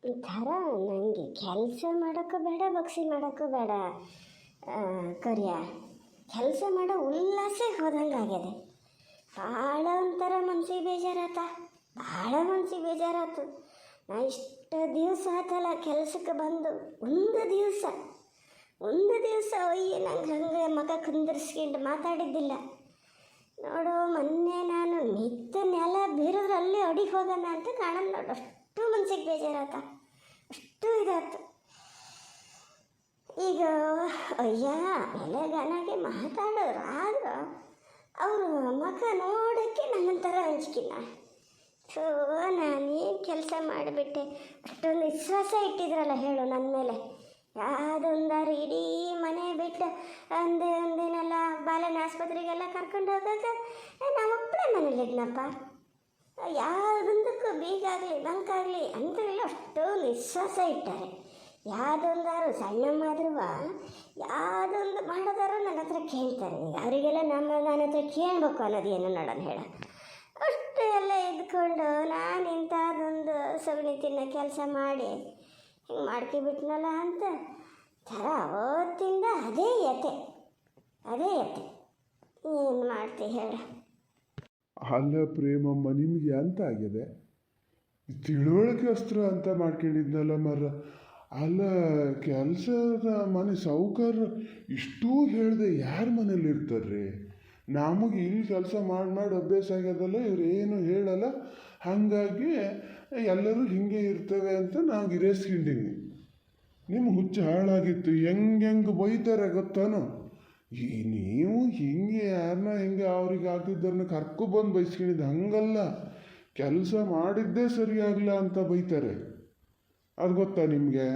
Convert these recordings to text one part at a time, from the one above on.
ಒಂಥರ ನನಗೆ ಕೆಲಸ ಮಾಡೋಕ್ಕೂ ಬೇಡ, ಬಗ್ಸಿ ಮಾಡೋಕ್ಕೂ ಬೇಡ ಕರಿಯ. ಕೆಲಸ ಮಾಡೋ ಉಲ್ಲಾಸೇ ಹೋದಂಗೆ ಆಗ್ಯದೆ. ಭಾಳ ಒಂಥರ ಮನ್ಸಿಗೆ ಬೇಜಾರಾತ, ಭಾಳ ಮನ್ಸಿಗೆ ಬೇಜಾರಾತು. ನಾ ಇಷ್ಟು ದಿವಸ ಆತಲ್ಲ ಕೆಲಸಕ್ಕೆ ಬಂದು, ಒಂದು ದಿವಸ ಒಯ್ಯಿ ನಂಗೆ ಹಂಗೆ ಮಗ ಕುಂದರ್ಸ್ಕೊಂಡು ಮಾತಾಡಿದ್ದಿಲ್ಲ ನೋಡು. ಮೊನ್ನೆ ನಾನು ನಿಂತ ನೆಲ ಬೀರೋದ್ರಲ್ಲಿ ಅಡಿಗೆ ಹೋಗೋಣ ಅಂತ ಕಾಣೋದು ನೋಡು. ಅಷ್ಟು ಮನ್ಸಿಗೆ ಬೇಜಾರಾತ, ಅಷ್ಟು ಇದಾಯ್ತು. ಈಗ ಅಯ್ಯ ನೆಲೆಗನಾಗೆ ಮಾತಾಡೋರು ಆದರೂ ಅವರು ಮಗ ನೋಡೋಕ್ಕೆ ನನ್ನೊಂಥರ ಅಂಜಿಕಿಲ್ಲ. ಸೊ ನಾನೇನು ಕೆಲಸ ಮಾಡಿಬಿಟ್ಟೆ. ಅಷ್ಟೊಂದು ವಿಶ್ವಾಸ ಇಟ್ಟಿದ್ರಲ್ಲ ಹೇಳು ನನ್ನ ಮೇಲೆ. ಯಾವುದೊಂದಾರು ಇಡೀ ಮನೆ ಬಿಟ್ಟು ಒಂದಿನೆಲ್ಲ ಬಾಲನ ಆಸ್ಪತ್ರೆಗೆಲ್ಲ ಕರ್ಕೊಂಡು ಹೋಗಾಗ ನಾವು ಒಬ್ಬಳೇ ಮನೇಲಿದ್ನಪ್ಪ. ಯಾವುದೊಂದಕ್ಕೂ ಬೀಗಾಗಲಿ ಬಂಕಾಗಲಿ ಅಂಥವೆಲ್ಲ ಅಷ್ಟೊಂದು ವಿಶ್ವಾಸ ಇಟ್ಟಾರೆ. ಯಾವುದೊಂದಾರು ಸಣ್ಣಮ್ಮಾದ್ರೂ ಯಾವುದೊಂದು ಮಾಡೋದಾರು ನನ್ನ ಹತ್ರ ಕೇಳ್ತಾರೆ. ಅವರಿಗೆಲ್ಲ ನನ್ನ ಹತ್ರ ಕೇಳಬೇಕು ಅನ್ನೋದೇನು ನೋಡೋಣ ಹೇಳ. ಅಷ್ಟು ಎಲ್ಲ ಇದ್ಕೊಂಡು ನಾನು ಇಂಥದ್ದೊಂದು ಸಗಣಿ ತಿನ್ನೋ ಕೆಲಸ ಮಾಡಿ ಹಿಂಗೆ ಮಾಡ್ಕೊಬಿಟ್ನಲ್ಲ ಅಂತ ಥರ ಅವತ್ತಿಂದ ಅದೇ ಯತೆ. ಏನು ಮಾಡ್ತಿ ಹೇಳ. ಅಲ್ಲ ಪ್ರೇಮಮ್ಮ, ನಿಮಗೆ ಅಂತ ಆಗಿದೆ ತಿಳುವಳಿಕೆ ಅಸ್ತ್ರ ಅಂತ ಮಾಡ್ಕೊಂಡಿದ್ನಲ್ಲ ಮರ. ಅಲ್ಲ ಕೆಲಸದ ಮನೆ ಸೌಕರ್ಯ ಇಷ್ಟೂ ಹೇಳಿದೆ ಯಾರ ಮನೇಲಿ ಇರ್ತಾರ್ರಿ? ನಮಗೆ ಇಲ್ಲಿ ಕೆಲಸ ಮಾಡಿ ಅಭ್ಯಾಸ ಆಗ್ಯದಲ್ಲ, ಇವ್ರು ಏನು ಹೇಳಲ್ಲ, ಹಾಗಾಗಿ ಎಲ್ಲರೂ ಹಿಂಗೆ ಇರ್ತವೆ ಅಂತ ನಾವು ಗಿರೇಸ್ಕೊಂಡಿನಿ. ನಿಮ್ಮ ಹುಚ್ಚು ಹಾಳಾಗಿತ್ತು. ಹೆಂಗೆ ಬೈತಾರೆ ಗೊತ್ತಾನೋ. ನೀವು ಹಿಂಗೆ ಯಾರನ್ನ ಹಿಂಗೆ ಅವ್ರಿಗೆ ಆಗ್ತಿದ್ದರನ್ನ ಕರ್ಕೊಬಂದು ಬೈಸ್ಕೊಂಡಿದ್ದು. ಹಂಗಲ್ಲ, ಕೆಲಸ ಮಾಡಿದ್ದೇ ಸರಿಯಾಗಲ್ಲ ಅಂತ ಬೈತಾರೆ. ಅದು ಗೊತ್ತಾ ನಿಮಗೆ?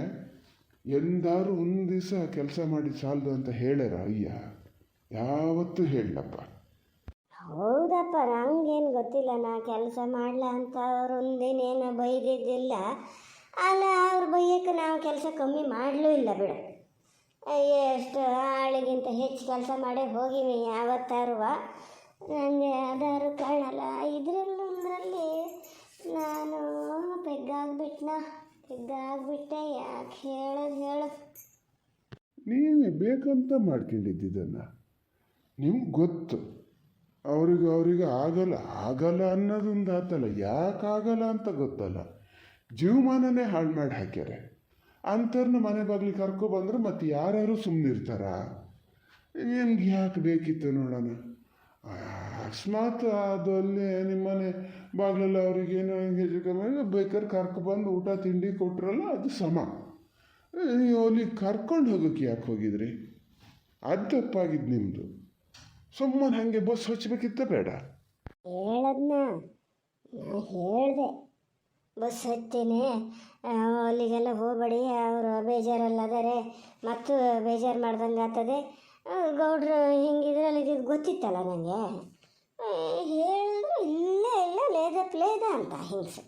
ಎಂದಾರು ಒಂದು ದಿವಸ ಕೆಲಸ ಮಾಡಿ ಸಾಲದು ಅಂತ ಹೇಳ್ಯಾರ? ಅಯ್ಯ ಯಾವತ್ತೂ ಹೇಳಪ್ಪ. ಹೌದಪ್ಪ, ನಂಗೇನು ಗೊತ್ತಿಲ್ಲ. ನಾ ಕೆಲಸ ಮಾಡಲ ಅಂತ ಅವ್ರು ಒಂದಿನೇನು ಬೈದಿದ್ದಿಲ್ಲ. ಅಲ್ಲ, ಅವ್ರು ಬೈಯಕ್ಕೆ ನಾವು ಕೆಲಸ ಕಮ್ಮಿ ಮಾಡಲೂ ಇಲ್ಲ ಬಿಡು. ಎಷ್ಟು ಆಳಿಗಿಂತ ಹೆಚ್ಚು ಕೆಲಸ ಮಾಡೇ ಹೋಗಿವಿ ಯಾವತ್ತಾರುವ. ನನಗೆ ಅದಾರು ಕಾಣಲ್ಲ. ಇದರಲ್ಲಿ ನಾನು ಪೆಗ್ಗಾಗ್ಬಿಟ್ಟೆ. ಯಾಕೆ ಹೇಳು. ನೀವೇ ಬೇಕಂತ ಮಾಡ್ಕೊಂಡಿದ್ದನ್ನು ನಿಮ್ಗೆ ಗೊತ್ತು. ಅವ್ರಿಗೆ ಆಗಲ್ಲ ಅನ್ನೋದೊಂದು ಆತಲ್ಲ. ಯಾಕಾಗಲ್ಲ ಅಂತ ಗೊತ್ತಲ್ಲ. ಜೀವಮಾನನೇ ಹಾಳು ಮಾಡಿ ಹಾಕ್ಯಾರೆ. ಅಂಥವ್ರನ್ನ ಮನೆ ಬಾಗಿಲಿಗೆ ಕರ್ಕೊಬಂದ್ರೆ ಮತ್ತೆ ಯಾರು ಸುಮ್ಮನಿರ್ತಾರ? ನಿಮ್ಗೆ ಯಾಕೆ ಬೇಕಿತ್ತು ನೋಡೋಣ. ಅಕಸ್ಮಾತ್ ಅದು ಅಲ್ಲೇ ನಿಮ್ಮನೆ ಬಾಗಿಲಲ್ಲಿ ಅವ್ರಿಗೇನೋ ಹೆಚ್ಚು ಕಮ್ಮಿ ಬೇಕಾದ್ರೆ ಕರ್ಕೊಬಂದು ಊಟ ತಿಂಡಿ ಕೊಟ್ರಲ್ಲ, ಅದು ಸಮ. ನೀವು ಅಲ್ಲಿ ಕರ್ಕೊಂಡು ಹೋಗೋಕ್ಕೆ ಯಾಕೆ ಹೋಗಿದ್ರಿ? ಅದು ತಪ್ಪಾಗಿದ್ದು ನಿಮ್ಮದು. ಸುಮ್ಮನೆ ಹಾಗೆ ಬಸ್ ಹಚ್ಚಬೇಕಿತ್ತ ಬೇಡ? ಹೇಳದ್ನ ನಾ ಹೇಳಿದೆ, ಬಸ್ ಹತ್ತೀನಿ, ಅಲ್ಲಿಗೆಲ್ಲ ಹೋಗಬೇಡಿ, ಅವರು ಬೇಜಾರಲ್ಲದಾರೆ, ಮತ್ತು ಬೇಜಾರು ಮಾಡ್ದಂಗೆ ಆಗ್ತದೆ. ಗೌಡ್ರು ಹಿಂಗಿದ್ರಲ್ಲಿ ಇದ್ದಿದ್ದು ಗೊತ್ತಿತ್ತಲ್ಲ ನನಗೆ. ಹೇಳಿದ್ರು ಇಲ್ಲ ಲೇದ ಅಂತ ಹಿಂಗ್ಸು.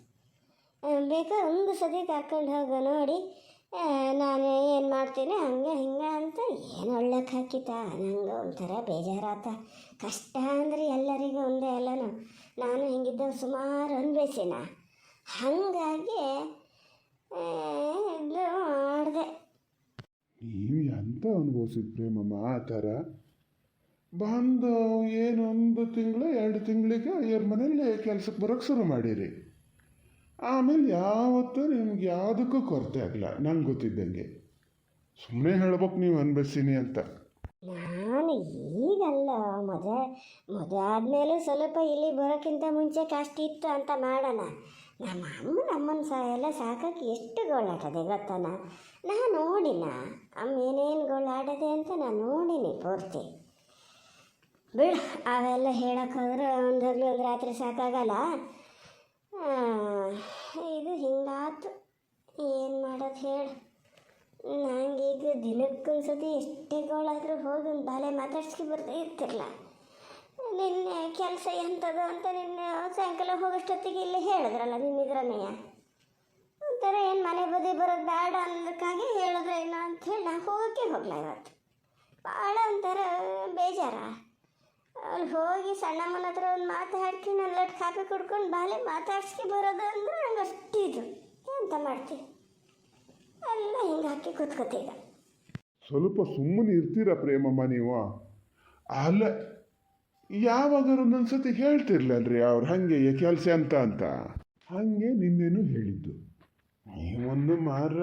ಬೇಕಾದ್ರೆ ಒಂದು ಸತಿ ಕರ್ಕೊಂಡು ಹೋಗೋ ನೋಡಿ, ನಾನು ಏನು ಮಾಡ್ತೀನಿ ಹಂಗೆ ಹಿಂಗೆ ಅಂತ ಏನು ಒಳ್ಳಕ್ಕೆ ಹಾಕಿತ. ನಂಗೆ ಒಂಥರ ಬೇಜಾರಾತ. ಕಷ್ಟ ಅಂದರೆ ಎಲ್ಲರಿಗೂ ಒಂದೇ ಅಲ್ಲನು. ನಾನು ಹಿಂಗಿದ್ದ ಸುಮಾರು ಅನ್ಭವಿಸಿನ. ಹಾಗಾಗಿ ಇದು ಮಾಡಿದೆ. ನೀವು ಎಂತ ಅನುಭವಿಸಿದ ಪ್ರೇಮಮ್ಮ? ಆ ಥರ ಬಂದು ಏನೊಂದು ತಿಂಗಳು 2 ತಿಂಗಳಿಗೆ ಅಯ್ಯರ ಮನೇಲಿ ಕೆಲ್ಸಕ್ಕೆ ಬರೋಕ್ಕೆ ಶುರು ಮಾಡಿರಿ. ಆಮೇಲೆ ಯಾವತ್ತೂ ನಿಮ್ಗೆ ಯಾವುದಕ್ಕೂ ಕೊರತೆ ಆಗಲ್ಲ. ನಂಗೆ ಗೊತ್ತಿದ್ದಂಗೆ ಸುಮ್ಮನೆ ಹೇಳ್ಬೇಕು ನೀವು ಅನ್ಭವಿಸ್ತೀನಿ ಅಂತ. ನಾನು ಈಗಲ್ಲ, ಮದುವೆ ಆದಮೇಲೂ ಸ್ವಲ್ಪ ಇಲ್ಲಿ ಬರೋಕ್ಕಿಂತ ಮುಂಚೆ ಕಷ್ಟ ಇತ್ತು ಅಂತ ಮಾಡೋಣ. ನಮ್ಮನ್ನ ಎಲ್ಲ ಸಾಕಕ್ಕೆ ಎಷ್ಟು ಗೋಳಾಟದೆ ಗೊತ್ತಾನ. ನಾನು ನೋಡಿನ ಅಮ್ಮ ಏನೇನು ಗೋಳಾಡದೆ ಅಂತ ನಾನು ನೋಡಿನಿ ಪೂರ್ತಿ. ಬಿಡು, ಅವೆಲ್ಲ ಹೇಳೋಕ್ಕೋದ್ರೆ ಒಂದು ರಾತ್ರಿ ಸಾಕಾಗಲ್ಲ. ಇದು ಹಿಂಗಾತು, ಏನು ಮಾಡೋದು ಹೇಳು. ನಂಗೀಗ ದಿನಕ್ಕೊಂದ್ಸತಿ ಎಷ್ಟೇ ಗೋಳಾದರೂ ಹೋಗಿ ಒಂದು ಬಾಲೆ ಮಾತಾಡ್ಸ್ಕೊ ಬರ್ದೇ ಇರ್ತಿರಲ್ಲ. ನಿನ್ನೆ ಕೆಲಸ ಎಂಥದ್ದು ಅಂತ ನಿನ್ನೆ ಸಾಯಂಕಾಲ ಹೋಗೋಷ್ಟೊತ್ತಿಗೆ ಇಲ್ಲಿ ಹೇಳಿದ್ರಲ್ಲ ನಿನ್ನಿದ್ರನೆಯ ಒಂಥರ ಏನು ಮನೆ ಬದಿ ಬರೋದು ಬೇಡ ಅನ್ನೋದಕ್ಕಾಗಿ ಹೇಳಿದ್ರೆ ಏನೋ ಅಂಥೇಳಿ ನಾನು ಹೋಗೋಕ್ಕೆ ಹೋಗಲ್ಲ. ಇವತ್ತು ಭಾಳ ಒಂಥರ ಬೇಜಾರ. ಅಲ್ಲಿ ಹೋಗಿ ಸಣ್ಣಮ್ಮನ ಹತ್ರ ಒಂದು ಮಾತಾಡ್ತೀನಿ, ನನ್ನ ಲಟ್ ಕಾಫಿ ಕುಡ್ಕೊಂಡು ಬಾಲೆ ಮಾತಾಡ್ಸ್ಕೊ ಬರೋದು ಅಂದರೆ ನಂಗೆ ಅಷ್ಟಿದು. ಎಂತ ಮಾಡ್ತೀವಿ. ಎಲ್ಲ ಹಿಂಗೆ ಹಾಕಿ ಕೂತ್ಕೋತೀಗ. ಸ್ವಲ್ಪ ಸುಮ್ಮನೆ ಇರ್ತೀರಾ ಪ್ರೇಮಮ್ಮ ನೀವು? ಅಲ್ಲ, ಯಾವಾಗಾರು ಒಂದೊಂದ್ಸತಿ ಹೇಳ್ತಿರ್ಲಲ್ರಿ ಅವ್ರು ಹಾಗೆ ಕೆಲಸ ಅಂತ ಹಾಗೆ ನಿನ್ನೇನು ಹೇಳಿದ್ದು. ನೀವೊಂದು ಮಾರ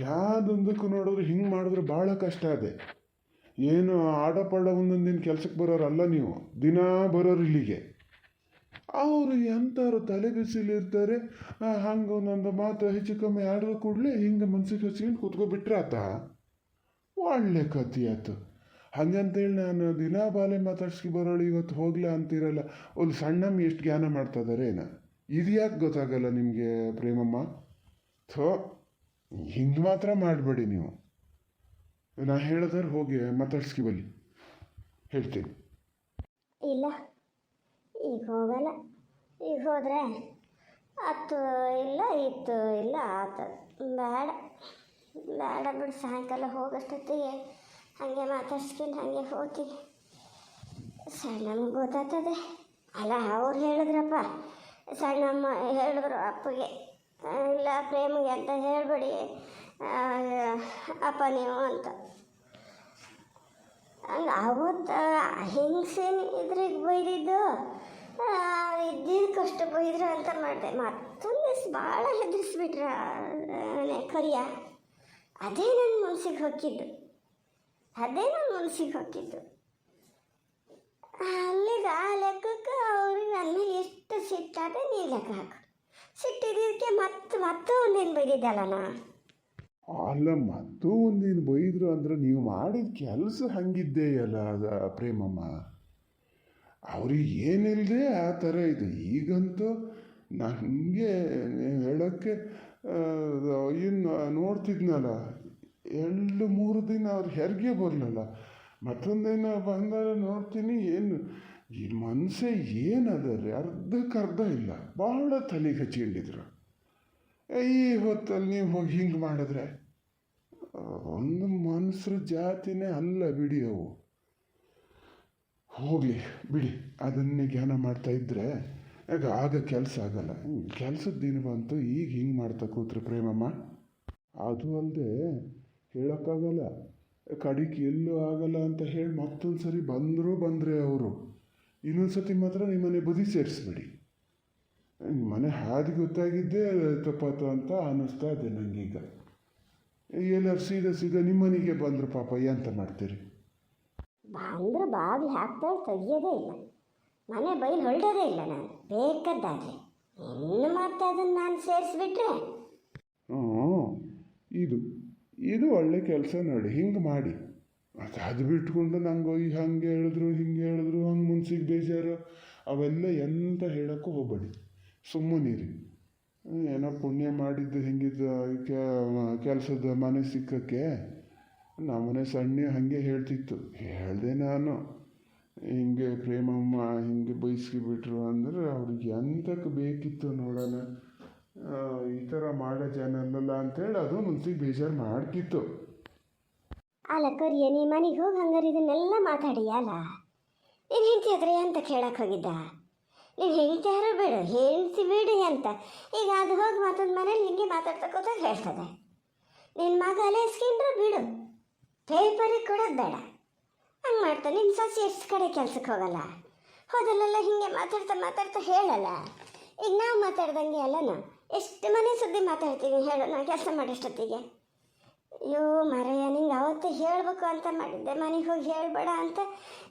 ಯಾವುದೊಂದಕ್ಕೂ ನೋಡಿದ್ರೆ ಹಿಂಗೆ ಮಾಡಿದ್ರೆ ಭಾಳ ಕಷ್ಟ ಅದೇ. ಏನು ಆಡಪಾಡ ಒಂದೊಂದಿನ ಕೆಲ್ಸಕ್ಕೆ ಬರೋರಲ್ಲ ನೀವು, ದಿನಾ ಬರೋರು ಇಲ್ಲಿಗೆ. ಅವರು ಎಂಥವ್ರು ತಲೆ ಬಿಸಿಲಿರ್ತಾರೆ. ಹಂಗೆ ಒಂದೊಂದು ಮಾತು ಹೆಚ್ಚು ಕಮ್ಮಿ ಆಡಿದ್ರು ಕೂಡಲೇ ಹಿಂಗೆ ಮನ್ಸಿಗೆ ಹಚ್ಕೊಂಡು ಕೂತ್ಕೊಬಿಟ್ರೆ ಆತ ಒಳ್ಳೆ ಕತಿ ಆಯ್ತು. ಹಂಗಂತೇಳಿ ನಾನು ದಿನ ಬಾಲೆ ಮಾತಾಡ್ಸ್ಕಿ ಬರೋಳು ಇವತ್ತು ಹೋಗ್ಲಾ ಅಂತಿರಲ್ಲ. ಒಂದು ಸಣ್ಣಮ್ಮ ಎಷ್ಟು ಜ್ಞಾನ ಮಾಡ್ತಾ ಇದ್ದಾರೆ ಏನ, ಇದು ಯಾಕೆ ಗೊತ್ತಾಗಲ್ಲ ನಿಮಗೆ ಪ್ರೇಮಮ್ಮ? ಥೋ, ಹಿಂಗೆ ಮಾತ್ರ ಮಾಡಬೇಡಿ ನೀವು. ನಾ ಹೇಳಿದ್ರೆ ಹೋಗಿ ಮಾತಾಡ್ಸ್ಕಿ ಬಲ್ಲಿ ಹೇಳ್ತೀನಿ. ಇಲ್ಲ, ಈಗ ಹೋಗಲ್ಲ. ಈಗ ಹೋದರೆ ಹತ್ತು ಇಲ್ಲ ಇತ್ತು ಇಲ್ಲ ಆತ. ಬೇಡ ಬೇಡ ಬಿಡು, ಸಾಯಂಕಾಲ ಹೋಗೋಷ್ಟೊತ್ತಿಗೆ ಹಾಗೆ ಮಾತಾಡ್ಸ್ಕೊಂಡು ಹಾಗೆ ಹೋಗ್ತೀನಿ. ಸಣ್ಣಮ್ಮಗೆ ಗೊತ್ತಾಗ್ತದೆ ಅಲ್ಲ. ಅವ್ರು ಹೇಳಿದ್ರಪ್ಪ, ಸಣ್ಣಮ್ಮ ಹೇಳಿದ್ರು ಅಪ್ಪಗೆ, ಇಲ್ಲ ಪ್ರೇಮಿಗೆ ಅಂತ ಹೇಳ್ಬೇಡಿ ಅಪ್ಪ ನೀವು ಅಂತ. ಹಂಗೆ ಅವತ್ತು ಹಿಂಸೇನೆ ಇದ್ರಿಗೆ ಬೈದಿದ್ದು, ಇದ್ದಿದ್ದಕ್ಕಷ್ಟು ಬೈದ್ರು ಅಂತ ಮಾಡಿದೆ. ಮತ್ತೊಂದು ದಿವ್ಸ ಭಾಳ ಹೆದರಿಸ್ಬಿಟ್ರ ಕರಿಯ. ಅದೇ ನನ್ನ ಮನಸ್ಸಿಗೆ ಹೊಕ್ಕಿದ್ದು, ಅಲ್ಲಿಗೆ ಆ ಲೆಕ್ಕಕ್ಕೆ ಅವ್ರಿಗೆ ನನ್ನ ಎಷ್ಟು ಸಿಟ್ಟಾದ ನೀ ಲೆಕ್ಕ ಹಾಕು. ಸಿಟ್ಟಿದ್ದಕ್ಕೆ ಮತ್ತೆ ಒಂದೇನು ಬೈದಿದ್ದಲ್ಲ ನಾ. ಅಲ್ಲ, ಮತ್ತೂ ಒಂದೇನು ಬೈದ್ರು ಅಂದ್ರೆ ನೀವು ಮಾಡಿದ ಕೆಲಸ ಹಂಗಿದ್ದೇಯಲ್ಲ ಅದ ಪ್ರೇಮಮ್ಮ. ಅವ್ರಿಗೆ ಏನಿಲ್ಲದೆ ಆ ಥರ ಇದೆ. ಈಗಂತೂ ನನಗೆ ಹೇಳೋಕ್ಕೆ ಇನ್ನು ನೋಡ್ತಿದ್ನಲ್ಲ, 2-3 ದಿನ ಅವ್ರು ಹೆರಿಗೆ ಬರಲಿಲ್ಲ. ಮತ್ತೊಂದಿನ ಬಂದಾಗ ನೋಡ್ತೀನಿ, ಏನು ಈ ಮನಸ್ಸೇ ಏನದ ರೀ, ಅರ್ಧಕ್ಕರ್ಧ ಇಲ್ಲ. ಭಾಳ ತಲೆಗೆ ಹಚ್ಕೊಂಡಿದ್ರು. ಈ ಹೊತ್ತಲ್ಲಿ ನೀವು ಹೋಗಿ ಹಿಂಗೆ ಮಾಡಿದ್ರೆ ಒಂದು ಮನುಷ್ಯರ ಜಾತಿನೇ ಅಲ್ಲ ಬಿಡಿ ಅವು. ಹೋಗಲಿ ಬಿಡಿ, ಅದನ್ನೇ ಜ್ಞಾನ ಮಾಡ್ತಾ ಇದ್ದರೆ ಆಗ ಕೆಲಸ ಆಗಲ್ಲ. ಕೆಲಸದ ದಿನ ಬಂತು, ಈಗ ಹಿಂಗೆ ಮಾಡ್ತಾ ಕೂತ್ರೆ ಪ್ರೇಮಮ್ಮ. ಅದು ಅಲ್ಲದೆ ಹೇಳೋಕ್ಕಾಗಲ್ಲ, ಕಡಿಕೆ ಎಲ್ಲೂ ಆಗಲ್ಲ ಅಂತ ಹೇಳಿ ಮತ್ತೊಂದು ಸರಿ ಬಂದರೆ ಅವರು ಇನ್ನೊಂದು ಸತಿ ಮಾತ್ರ ನಿಮ್ಮನೆ ಬದಿ ಸೇರಿಸ್ಬೇಡಿ. ಮನೆ ಹಾದಿ ಗೊತ್ತಾಗಿದ್ದೇ ತಪ್ಪಾತು ಅಂತ ಅನ್ನಿಸ್ತಾ ಇದೆ ನನಗೀಗ. ಎಲ್ಲರೂ ಸೀದಾ ನಿಮ್ಮನೆಗೆ ಬಂದರು ಪಾಪ, ಎಂತ ಮಾಡ್ತೀರಿ? ಬಂದ್ರೆ ಬಾಗಿಲು ಹಾಕ್ತಾಳೆ, ತೆಗಿಯೋದೇ ಇಲ್ಲ. ಮನೆ ಬೈಲು ಹೊರಡೋದೇ ಇಲ್ಲ. ನಾನು ಬೇಕಾದಾಗಲಿ ಇನ್ನು ಮತ್ತೆ ಅದನ್ನು ನಾನು ಸೇರಿಸ್ಬಿಟ್ರೆ. ಇದು ಒಳ್ಳೆ ಕೆಲಸ ನೋಡಿ, ಹಿಂಗೆ ಮಾಡಿ. ಮತ್ತು ಅದು ಬಿಟ್ಕೊಂಡು ನಂಗೆ ಹಂಗೆ ಹೇಳಿದ್ರು ಹಿಂಗೆ ಹಂಗೆ ಮುನ್ಸಿಗೆ ಬೇಜಾರು ಅವೆಲ್ಲ ಎಂತ ಹೇಳೋಕ್ಕೂ ಹೋಗ್ಬೇಡಿ. ಸುಮ್ಮನಿರಿ. ಏನೋ ಪುಣ್ಯ ಮಾಡಿದ್ದು ಹೆಂಗಿದ್ದು ಕೆಲಸದ ಮನೆ ಸಿಕ್ಕಕ್ಕೆ. ನಮ್ಮನೆ ಸಣ್ಣ ಹಾಗೆ ಹೇಳ್ತಿತ್ತು. ಹೇಳಿದೆ ನಾನು, ಹಿಂಗೆ ಪ್ರೇಮಮ್ಮ ಹಿಂಗೆ ಬಯಸ್ಕಿಬಿಟ್ರು ಅಂದ್ರೆ ಅವ್ರಿಗೆ ಎಂತಕ್ಕೆ ಬೇಕಿತ್ತು ನೋಡೋಣ, ಈ ಥರ ಮಾಡೋ ಜನ ಅಲ್ಲಲ್ಲ ಅಂತೇಳಿ ಅದು ಮನ್ಸಿಗೆ ಬೇಜಾರು ಮಾಡ್ತಿತ್ತು. ಅಲ್ಲ ಕರಿಯ, ನೀ ಮನೆಗೆ ಹೋಗಿ ಹಂಗಾರೆ ಇದನ್ನೆಲ್ಲ ಮಾತಾಡಿಯಲ್ಲ. ನೀನು ಹೆಂಡತಿ ಹತ್ರ ಅಂತ ಕೇಳಕ್ಕೆ ಹೋಗಿದ್ದ? ನೀನು ಹೆಂಡತಿ ಯಾರು ಬಿಡು, ಹೆಂಡತಿ ಬಿಡಿ ಅಂತ. ಈಗ ಅದು ಹೋಗಿ ಮತ್ತೊಂದು ಮನೇಲಿ ಹಿಂಗೆ ಮಾತಾಡ್ತಾ ಕೂತಾಗ ಹೇಳ್ತದೆ. ನಿನ್ನ ಮಗ ಅಲೆಸ್ಕೊಂಡ್ರೆ ಬಿಡು, ಪೇಪರಿಗೆ ಕೊಡೋದು ಬೇಡ. ಹಂಗೆ ಮಾಡ್ತಾನೆ. ನಿನ್ನ ಸಸಿ ಎಷ್ಟು ಕಡೆ ಕೆಲ್ಸಕ್ಕೆ ಹೋಗಲ್ಲ, ಹೋದಲ್ಲೆಲ್ಲ ಹಿಂಗೆ ಮಾತಾಡ್ತಾ ಹೇಳಲ್ಲ. ಈಗ ನಾವು ಮಾತಾಡ್ದಂಗೆ ಅಲ್ಲ, ನಾವು ಎಷ್ಟು ಮನೆ ಸುದ್ದಿ ಮಾತಾಡ್ತೀವಿ ಹೇಳು, ನಾವು ಕೆಲಸ ಮಾಡೋಷ್ಟೊತ್ತಿಗೆ. ಅಯ್ಯೋ ಮರೆಯ, ನಿಂಗೆ ಅವತ್ತು ಹೇಳಬೇಕು ಅಂತ ಮಾಡಿದ್ದೆ, ಮನೆಗೆ ಹೋಗಿ ಹೇಳಬೇಡ ಅಂತ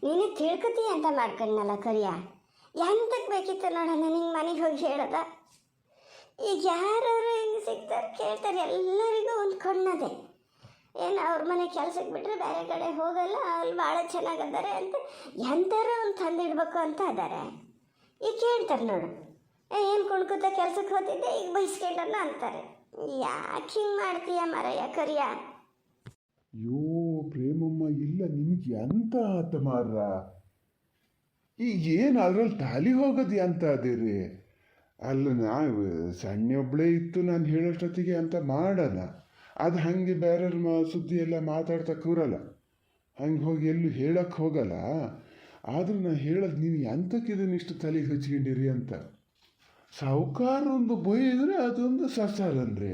ನೀನು ತಿಳ್ಕೊತೀಯ ಅಂತ ಮಾಡ್ಕೊಂಡಲ್ಲ ಕರಿಯ. ಎಂತಕ್ಕೆ ಬೇಕಿತ್ತು ನೋಡೋಣ ನಿಂಗೆ ಮನೆಗೆ ಹೋಗಿ ಹೇಳೋದ? ಈಗ ಯಾರು ಹಿಂಗೆ ಸಿಗ್ತಾರೆ ಕೇಳ್ತಾರೆ, ಎಲ್ಲರಿಗೂ ಒಂದು ಕಣ್ಣದೆ. ಏನು ಅವ್ರ ಮನೆ ಕೆಲಸಕ್ಕೆ ಬಿಟ್ಟರೆ ಬೇರೆ ಕಡೆ ಹೋಗಲ್ಲ, ಅಲ್ಲಿ ಭಾಳ ಚೆನ್ನಾಗದ್ದಾರೆ ಅಂತ ಎಂಥಾರು ಒಂದು ತಂದಿಡ್ಬೇಕು ಅಂತ ಅದಾರೆ. ಈಗ ಕೇಳ್ತಾರೆ ನೋಡು, ಏನು ಕುಣ್ಕುತ್ತ ಕೆಲ್ಸಕ್ಕೆ ಹೋಗ್ತಿದ್ದೆ ಈಗ ಬೈಸ್ಕೊಂಡನ್ನ ಅಂತಾರೆ. ಯಾಕೆ ಹಿಂಗೆ ಮಾಡ್ತೀಯ ಮರಯ್ಯ ಕರಿಯ? ಅಯ್ಯೋ ಪ್ರೇಮಮ್ಮ, ಇಲ್ಲ ನಿಮಗೆ ಎಂತ ಆತ ಮಾರ್ರ. ಈಗ ಏನು ಅದ್ರಲ್ಲಿ ತಾಲಿ ಹೋಗೋದು ಎಂತ ಅದಿರಿ? ಅಲ್ಲ, ನಾವು ಸಣ್ಣ ಒಬ್ಬಳೇ ಇತ್ತು, ನಾನು ಹೇಳೋಷ್ಟೊತ್ತಿಗೆ ಅಂತ ಮಾಡೋಣ. ಅದು ಹಾಗೆ ಬೇರೆಯವ್ರ ಸುದ್ದಿ ಎಲ್ಲ ಮಾತಾಡ್ತಾ ಕೂರಲ್ಲ, ಹಂಗೆ ಹೋಗಿ ಎಲ್ಲೂ ಹೇಳಕ್ಕೆ ಹೋಗಲ್ಲ. ಆದರೂ ನಾನು ಹೇಳೋದು, ನೀವು ಎಂತಕ್ಕೆ ಇದನ್ನ ಇಷ್ಟು ತಲೆಗೆ ಹಚ್ಕೊಂಡಿರಿ ಅಂತ. ಸಾಹುಕಾರ ಒಂದು ಬೈದ್ರೆ ಅದೊಂದು ಸಸಾರನ್ರಿ.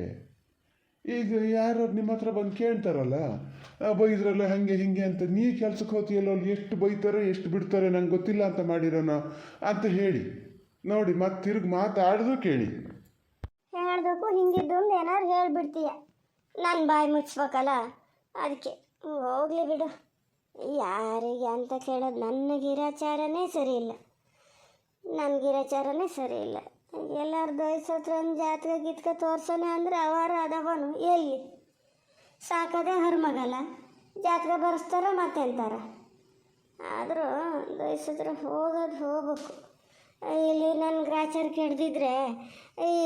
ಈಗ ಯಾರು ನಿಮ್ಮ ಹತ್ರ ಬಂದು ಕೇಳ್ತಾರಲ್ಲ ಬೈದ್ರಲ್ಲ ಹಾಗೆ ಹಿಂಗೆ ಅಂತ ನೀ ಕೆಲ್ಸಕ್ಕೆ ಹೋಗ್ತೀಯಲ್ಲ ಅಲ್ಲಿ ಎಷ್ಟು ಬೈತಾರೆ ಎಷ್ಟು ಬಿಡ್ತಾರೆ ನಂಗೆ ಗೊತ್ತಿಲ್ಲ ಅಂತ ಮಾಡಿರೋಣ ಅಂತ ಹೇಳಿ ನೋಡಿ ಮತ್ತೆ ತಿರುಗಿ ಮಾತಾಡಿದ್ರು ಕೇಳಿ. ಹೇಳ್ಬೇಕು ಹಿಂಗಿದ್ದು ಒಂದು ಏನಾರು ಹೇಳ್ಬಿಡ್ತೀಯ, ನಾನು ಬಾಯಿ ಮುಚ್ಬೇಕಲ್ಲ, ಅದಕ್ಕೆ ಹೋಗಲಿ ಬಿಡು. ಯಾರಿಗೆ ಅಂತ ಕೇಳೋದು, ನನ್ನ ಗಿರಾಚಾರನೇ ಸರಿ ಇಲ್ಲ, ನನ್ನ ಗಿರಾಚಾರನೇ ಸರಿ ಇಲ್ಲ. ಎಲ್ಲಾರು ದಯಸತ್ರ ಒಂದು ಜಾತಕ ಗೀತಕ ತೋರ್ಸೋಣ ಅಂದರೆ ಅವರ ಅದವನು ಎಲ್ಲಿ ಸಾಕದೆ ಹರ್ಮಗಲ್ಲ, ಜಾತಕ ಬರೆಸ್ತಾರೋ ಮತ್ತೆಂತಾರ. ಆದರೂ ದಯಸತ್ರ ಹೋಗ್ಬೇಕು. ಇಲ್ಲಿ ನನ್ನ ಗ್ರಾಚಾರ ಕೆಡ್ದಿದ್ರೆ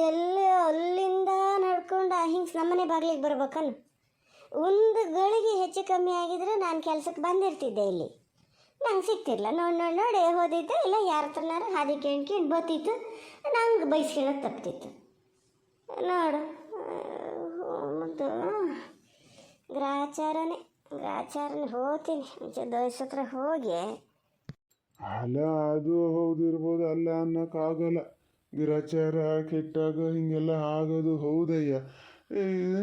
ಎಲ್ಲಿ ಅಲ್ಲಿಂದ ನಡ್ಕೊಂಡು ಹಿಂಗೆ ನಮ್ಮನೆ ಬಾಗಿಲಿಗೆ ಬರ್ಬೇಕನ್ನು. ಒಂದು ಗಳಿಗೆ ಹೆಚ್ಚು ಕಮ್ಮಿ ಆಗಿದ್ರೆ ನಾನು ಕೆಲಸಕ್ಕೆ ಬಂದಿರ್ತಿದ್ದೆ, ಇಲ್ಲಿ ನಂಗೆ ಸಿಗ್ತಿರ್ಲ. ನೋಡಿ ಹೋದಿದ್ದೆ, ಇಲ್ಲ ಯಾರ ಹತ್ರನಾರು ಹಾದಿ ಕೇಳ್ಕೊಂಡು ಬತ್ತಿತ್ತು, ನಂಗೆ ಬೈಸ್ಕೊಳ್ಳೋದು ತಪ್ತಿತ್ತು ನೋಡು. ಮತ್ತು ಗ್ರಾಚಾರನೇ ಹೋಗ್ತೀನಿ ಮುಂಚೆ ದೋಸ್ತ ಹತ್ರ ಹೋಗಿ. ಅಲ್ಲ ಅದು ಹೌದಿರ್ಬೋದು, ಅಲ್ಲ ಅನ್ನೋಕ್ಕಾಗಲ್ಲ. ಗಿರಾಚಾರ ಕೆಟ್ಟಾಗ ಹಿಂಗೆಲ್ಲ ಆಗೋದು ಹೌದಯ್ಯ.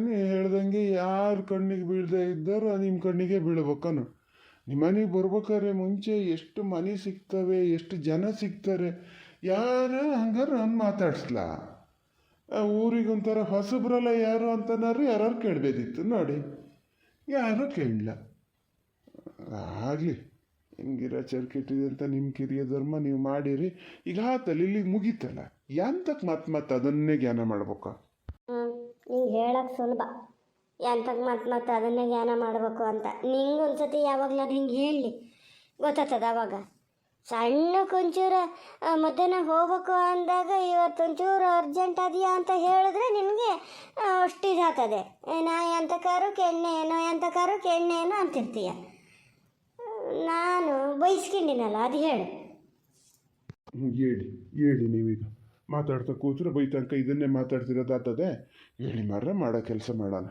ನೀ ಹೇಳ್ದಂಗೆ ಯಾರು ಕಣ್ಣಿಗೆ ಬೀಳದೆ ಇದ್ದಾರೋ ನಿಮ್ಮ ಕಣ್ಣಿಗೆ ಬೀಳ್ಬೇಕನು. ನಿಮ್ಮ ಮನೆಗೆ ಬರ್ಬೇಕಾದ್ರೆ ಮುಂಚೆ ಎಷ್ಟು ಮನೆ ಸಿಗ್ತವೆ, ಎಷ್ಟು ಜನ ಸಿಗ್ತಾರೆ, ಯಾರು ಹಂಗಾರೆ ನಾನು ಮಾತಾಡ್ಸ್ಲಾ. ಊರಿಗೊಂಥರ ಹೊಸಬ್ರಲ್ಲ ಯಾರು ಅಂತನಾರು ಯಾರು ಕೇಳಬೇಕಿತ್ತು ನೋಡಿ, ಯಾರೂ ಕೇಳಲ್ಲ. ಆಗಲಿ, ಗಿರಾಚಾರ ಕೆಟ್ಟಿದೆ ಅಂತ ನಿಮ್ಮ ಕಿರಿಯ ಧರ್ಮ ನೀವು ಮಾಡಿರಿ, ಈಗ ಆತಲ್ಲಿ ಇಲ್ಲಿಗೆ ಮುಗೀತಲ್ಲ, ಎಂತಕ್ಕೆ ಮತ್ತೆ ಅದನ್ನೇ ಜ್ಞಾನ ಮಾಡ್ಬೇಕಾ? ನಿಂಗೆ ಹೇಳೋಕ್ಕೆ ಸುಲಭ, ಎಂತಕ್ಕೆ ಮತ್ತೆ ಅದನ್ನೇ ಜ್ಞಾನ ಮಾಡಬೇಕು ಅಂತ. ನಿಂಗೆ ಒಂದ್ಸತಿ ಯಾವಾಗಲಾದ್ರು ಹಿಂಗೆ ಹೇಳಲಿ ಗೊತ್ತಾಗ್ತದ. ಅವಾಗ ಸಣ್ಣಕ್ಕೊಂಚೂರು ಮಧ್ಯಾಹ್ನ ಹೋಗ್ಬೇಕು ಅಂದಾಗ ಇವತ್ತೊಂಚೂರು ಅರ್ಜೆಂಟ್ ಅದೆಯಾ ಅಂತ ಹೇಳಿದ್ರೆ ನಿನಗೆ ಅಷ್ಟು ಇದಾಗ್ತದೆ. ನಾ ಎಂತಕ್ಕಾರು ಕೆಣ್ಣೇನೋ ಅಂತಿರ್ತೀಯ. ನಾನು ಬೈಸ್ಕೊಂಡಿನಲ್ಲ, ಅದು ಹೇಳು. ಹೇಳಿ ನೀವೀಗ ಮಾತಾಡ್ತಾ ಕೂತ್ರೆ ಬೈತನಕ ಇದನ್ನೇ ಮಾತಾಡ್ತಿರೋದಾಗ್ತದೆ. ಹೇಳಿ ಮಾರ್ರೆ, ಮಾಡೋ ಕೆಲಸ ಮಾಡೋಣ.